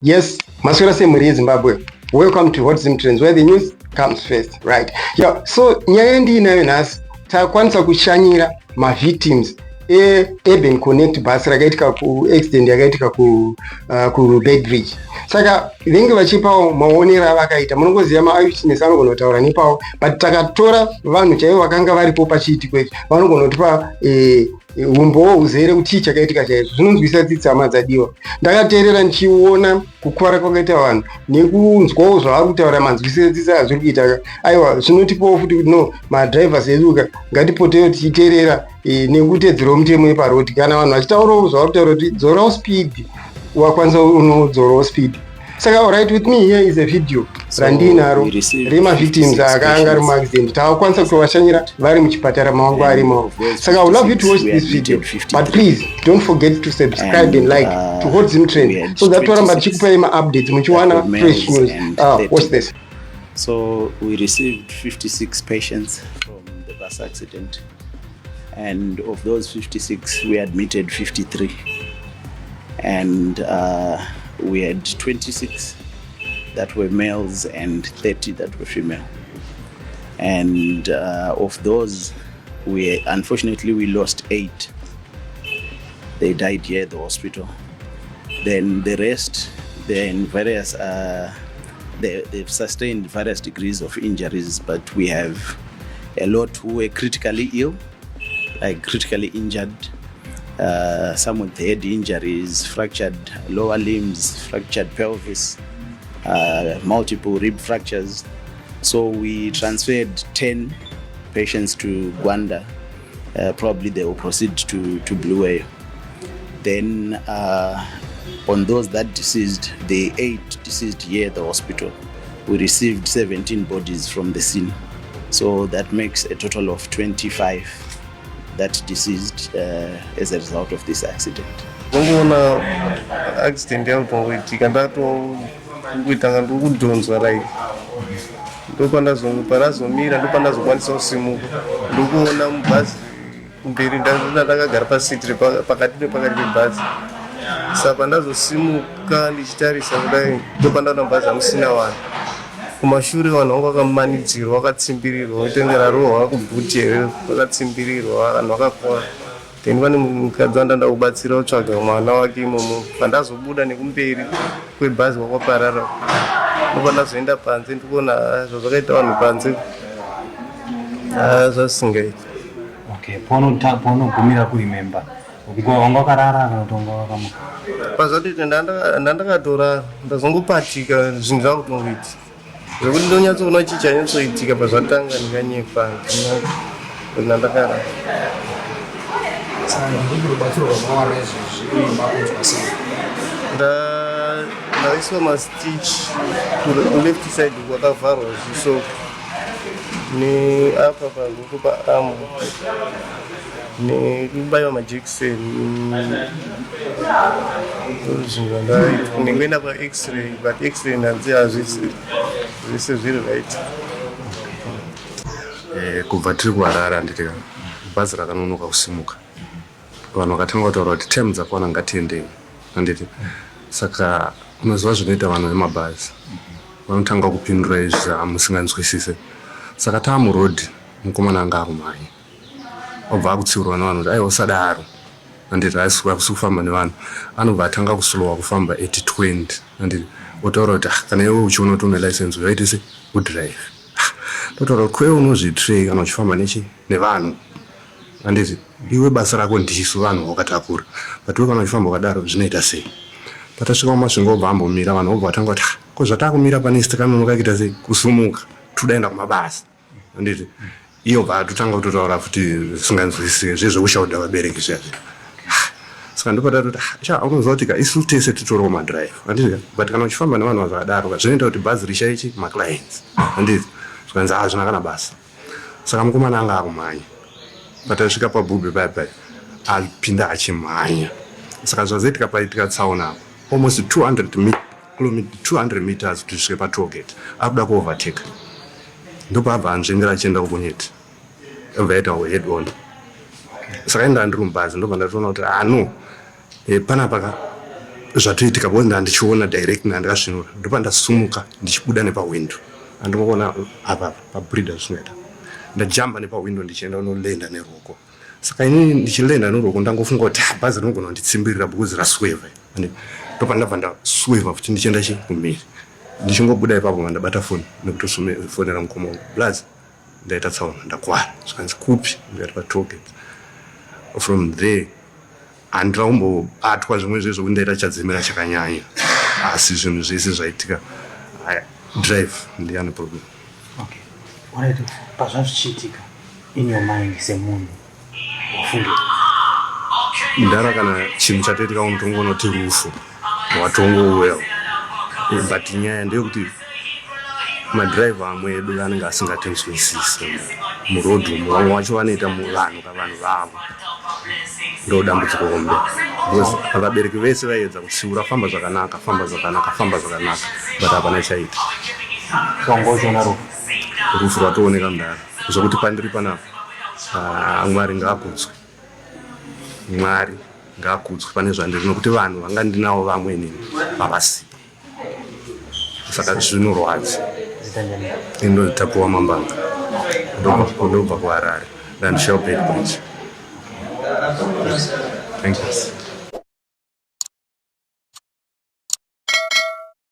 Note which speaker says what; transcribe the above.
Speaker 1: Yes, Masura Semuri, Zimbabwe. Welcome to Hot Zim Trends, where the news comes first, right? Yeah, so nyaya ndi inayo nhasi takwanisa kushanyira victims Urban Connect bus rakaitika accident yakaitika ku Bay Bridge. Saka vengi vachipawo maonero avakaita munongoziva maayuchinesi anogona kutaura nepawo, but takatora vanhu chaivo vakanga varipo pachiitiko ichi vanogona kutipa umbowo uzere kuti chii chakaitika chaizvo. Zvinonzwisa tsitsi hama dzadiwa. Ndakateerera ndichiona kukuvara kwakaita vanhu nekunzwawo zvavari kutaura manzwisire tsitsi azviri kuita. Aiwa, zvinotipawo futi kuti no, madrivers edu ngatipotewo tichiteerera nekutedzerawo mutemo yeparodhi. Kana vanhu vachitaurawo zvavari kutaura kuti dzorawo speed, wakwanisa unodzorawo speed. Saka right with me here is a video randinaro remavictims akanga ari muaccident. Takakwanisa kutovashanyira vari muchipatara mavangu arimo. Saka I would love you to watch this video, but please don't forget to subscribe and like to Hot Zim Trend so that toramba tichikupai ma-updates muchiwana fresh news. Watch this.
Speaker 2: So we received 56 patients from the bus accident, and of those 56 we admitted 53, and we had 26 that were males and 30 that were female. And of those, unfortunately we lost 8. They died here at the hospital. Then the rest, they're in various, they've sustained various degrees of injuries, but we have a lot who were critically ill, like critically injured. Some with head injuries, fractured lower limbs, fractured pelvis, multiple rib fractures. So we transferred 10 patients to Gwanda. Probably they will proceed to Blue Whale. Then on those that deceased, the 8 deceased here at the hospital, we received 17 bodies from the scene. So that makes a total of 25 that deceased as a result of this accident.
Speaker 3: Ngona accident yakuitika ndatokuitanga ndokudhonzwa like ndopanazomira ndopanazokwanisa kusimuka ndokuona mubhazi kumberi ndakagara pasitiri pakati nepakati pebhazi. Saka pandazosimuka ndichitarisa kudai ndopandaona mubhazi hamusina vanhu. Kumashure vanhu vanga vakamanidzirwa, vakatsimbirirwa, kutengera roho vakubhuti vakatsimbirirwa, vanhu vakakuwara. Then pane mukadzi wandanda kubatsira kutsvaga mwana wake imomo. Pandazobuda nekumberi kwebhazi kwakaparara, ndopandazoenda panze ndikuona zvakaita vanhu panze zvasingaiti.
Speaker 4: Okay, paunogumira kuremember wanga wakarara kana kuti wanga wakamuka?
Speaker 3: Pazvati ndandakatorara ndazongopatika zvinhu zvakutongoitika zvokuti ndonyatsoona chichanyatsoitika pazvatanga ndikanyepa ndandakara. Ndaiswa mastitch kuleft side kwakavharwa zviso neapa paruoko paamu nekubaiwa majekiseni nekuenda pax-ray, but x-ray ndanzi hazvisi zviri right.
Speaker 5: Kubva tiri kuharara nditi bhazi rakanonoka kusimuka, vanhu vakatanga kutaura kuti time dzakwana ngatiendei handiti. Saka unoziva zvinoita vanhu vemabhazi, vanotanga kupindura izvi hamusinganzwisise. Saka taamurodhi mukomana anga akumhanya obva akutsiurwa nevanhu kuti aiwa usadaro handiti, haisi kufamba nevanhu. Anobva atanga kusulowa kufamba 80-20 handiti, otaura kuti kana iwe uchiona kuti une license uyaite se kudrive. Totaura kuti kwewe unozvitrei kana uchifamba nevanhu handiti, iwe basa rako ndisu vanhu vakatakura, but iwe kana uchifamba wakadaro zvinoita sei. Patasvika mumasvingo obva ambomira, vanhu obva vatanga kuti ko zvatakumira pane sitakanonoka kuita sei kusumuka todaenda kumabasa handiti. Iyo bva totanga kutotaura futi zvisinganzwisise zvezvekushaudha vabereki zvezvi. Saka ndopatati kuti unoziva kuti isu tese titoriwo madrive handiti, but kana uchifamba nevanhu vakadaro zvinoita kuti bhazi rishaichi maclients handiti, zvikanzi hazvina kana basa. Saka mukomana anga akumhanya, patasvika pabhubhe paipai apinda achimhanya. Saka zvazoitika paitika tsaona almost 200 meters kuti tisvike patollgate akuda kuovertake, ndopabva anzvengera achienda kubunyeti obva yaita head on. Saka inda ndiri mubhazi ndobva ndatoona kuti no panapa zvatoitika because ndandichiona direct nandikasvinura ndopandasumuka ndichibuda nepawindo andinoona apa pabreeder zvinoita ndajamba nepawindo ndichienda unolenda neruoko saka inini ndichilenda neruoko ndangofunga kuti bhazi rinogona kunditsimbirira because rasweva ndopandabva ndasweva futi ndichienda kumhiri ndichingobuda ipapo ndabata foni nekutofonera mukoma wangu blazi ndaita tsaona ndakwara zvikanzi kupi ndikati patoget from there handiraumbobatwa zvimwe zvezvo kundaita chadzimira chakanyanya asi zvinhu zvese zvaitika drive ndiyane problem.
Speaker 4: Okay. Alright, pazvazvichiitika in your mind semunhu wafungira
Speaker 5: ndara kana chinhu chatoitika unotongonoti rufu watongouya but nyaya ndeyekuti madhiraivha amwe edu anenge asingatinzwisisi murodhi umu vamwe vacho vanoita vanhu kavanhu vavo ndo dambudziko hombe because vabereki vese vaedza kutsiura famba zvakanaka but hapana chaita
Speaker 4: wangochiona
Speaker 5: rufu rwatooneka mudara zvokuti pandiri panapa mwari ngaakudzwe pane zvandiri nokuti vanhu vanga ndinavo vamweni vavasipa saka zvinorwadza indotapuwa mambanga ndobva kuharare and shall pay the price. Thank you.